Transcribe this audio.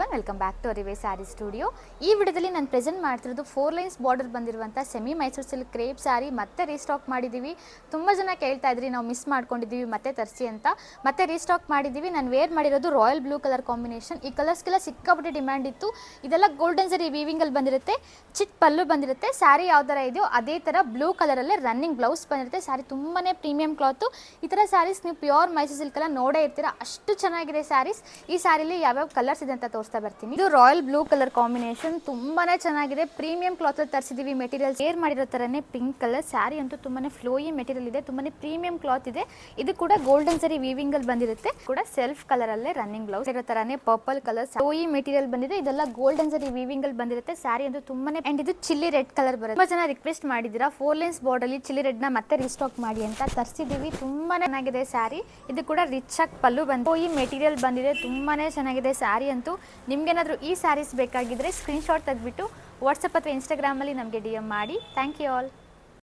Welcome back to Arive saree studio. ಈ ವಿಡಿಯೋದಲ್ಲಿ ನಾನು ಪ್ರೆಸೆಂಟ್ ಮಾಡ್ತಿರೋದು 4 ಲೈನ್ಸ್ ಬಾರ್ಡರ್ ಬಂದಿರುವಂಥ semi Mysore silk crepe saree ಮತ್ತೆ ರೀಸ್ಟಾಕ್ ಮಾಡಿದ್ದೀವಿ. ತುಂಬ ಜನ ಕೇಳ್ತಾ ಇದ್ರಿ ನಾವು ಮಿಸ್ ಮಾಡ್ಕೊಂಡಿದ್ದೀವಿ ಮತ್ತೆ ತರಿಸಿ ಅಂತ. ಮತ್ತೆ ರೀಸ್ಟಾಕ್ ಮಾಡಿದ್ದೀವಿ. ನಾನು ವೇರ್ ಮಾಡಿರೋದು ರಾಯಲ್ ಬ್ಲೂ ಕಲರ್ ಕಾಂಬಿನೇಷನ್. ಈ ಕಲರ್ಸ್ಗೆಲ್ಲ ಸಿಕ್ಕಾಪಟ್ಟೆ ಡಿಮ್ಯಾಂಡ್ ಇತ್ತು. ಇದೆಲ್ಲ ಗೋಲ್ಡನ್ ಜರಿ ವೀವಿಂಗಲ್ಲಿ ಬಂದಿರುತ್ತೆ, ಚಿಟ್ ಪಲ್ಲು ಬಂದಿರುತ್ತೆ. ಸ್ಯಾರಿ ಯಾವ ಥರ ಇದೆಯೋ ಅದೇ ಥರ ಬ್ಲೂ ಕಲರಲ್ಲೇ ರನ್ನಿಂಗ್ ಬ್ಲೌಸ್ ಬಂದಿರುತ್ತೆ. ಸ್ಯಾರಿ ತುಂಬಾ ಪ್ರೀಮಿಯಂ ಕ್ಲಾತು. ಈ ಥರ ಸ್ಯಾರೀಸ್ ನೀವು ಪ್ಯೂರ್ ಮೈಸೂರು ಸಿಲ್ಕೆಲ್ಲ ನೋಡೇ ಇರ್ತೀರಾ, ಅಷ್ಟು ಚೆನ್ನಾಗಿದೆ ಸ್ಯಾರೀಸ್. ಈ ಸ್ಯಾರಿಲಿ ಯಾವ್ಯಾವ ಕಲರ್ಸ್ ಇದೆ ಅಂತ ತೋರಿಸ್ತಾ ಬರ್ತೀನಿ. ಇದು ರಾಯಲ್ ಬ್ಲೂ ಕಲರ್ ಕಾಂಬಿನೇಷನ್, ತುಂಬಾನೇ ಚೆನ್ನಾಗಿದೆ. ಪ್ರೀಮಿಯಂ ಕ್ಲಾತ್ ಅಲ್ಲಿ ತರಿಸಿದೀವಿ. ಮೆಟೀರಿಯಲ್ಸ್ ವೇರ್ ಮಾಡಿರೋ ತರನೇ ಪಿಂಕ್ ಕಲರ್. ಸ್ಯಾರಿ ಅಂತೂ ತುಂಬಾನೇ ಫ್ಲೋಯಿ ಮೆಟೀರಿಯಲ್ ಇದೆ, ತುಂಬಾನೇ ಪ್ರೀಮಿಯಂ ಕ್ಲಾತ್ ಇದೆ. ಇದು ಕೂಡ ಗೋಲ್ಡನ್ ಸರಿ ವೀವಿಂಗ್ ಅಲ್ಲಿ ಬಂದಿರುತ್ತೆ. ಕೂಡ ಸೆಲ್ಫ್ ಕಲರ್ ಅಲ್ಲೇ ರನ್ನಿಂಗ್ ಬ್ಲೌಸ್ ಇರೋ ತರನೇ ಪರ್ಪಲ್ ಕಲರ್ ಫ್ಲೋಯಿ ಮೆಟೀರಿಯಲ್ ಬಂದಿದೆ. ಇದೆಲ್ಲ ಗೋಲ್ಡನ್ ಸರಿ ವೀವಿಂಗ್ ಅಲ್ಲಿ ಬಂದಿರುತ್ತೆ. ಸ್ಯಾರಿ ಅಂತೂ ತುಂಬಾನೇ ಅಂಡ್ ಇದು ಚಿಲ್ಲಿ ರೆಡ್ ಕಲರ್ ಬರುತ್ತೆ. ತುಂಬಾ ಜನ ರಿಕ್ವೆಸ್ಟ್ ಮಾಡಿದೀರಾ 4 ಲೈನ್ಸ್ ಬಾರ್ಡರ್ ಅಲ್ಲಿ ಚಿಲ್ಲಿ ರೆಡ್ ನ ಮತ್ತೆ ರೀಸ್ಟಾಕ್ ಮಾಡಿ ಅಂತ ತರಿಸಿದೀವಿ. ತುಂಬಾನೇ ಚೆನ್ನಾಗಿದೆ ಸ್ಯಾರಿ. ಇದು ಕೂಡ ರಿಚ್ ಆಗಿ ಪಲ್ಲು ಬಂದು ಈ ಮೆಟೀರಿಯಲ್ ಬಂದಿದೆ. ತುಂಬಾನೇ ಚೆನ್ನಾಗಿದೆ ಸ್ಯಾರಿ ಅಂತೂ. ನಿಮ್ಗೇನಾದ್ರೂ ಈ ಸ್ಯಾರೀಸ್ ಬೇಕಾಗಿದ್ರೆ ಸ್ಕ್ರೀನ್ ಶಾಟ್ ತೆಗೆದ್ಬಿಟ್ಟು ವಾಟ್ಸಪ್ ಅಥವಾ ಇನ್ಸ್ಟಾಗ್ರಾಮಲ್ಲಿ ನಮಗೆ DM ಮಾಡಿ. Thank you all.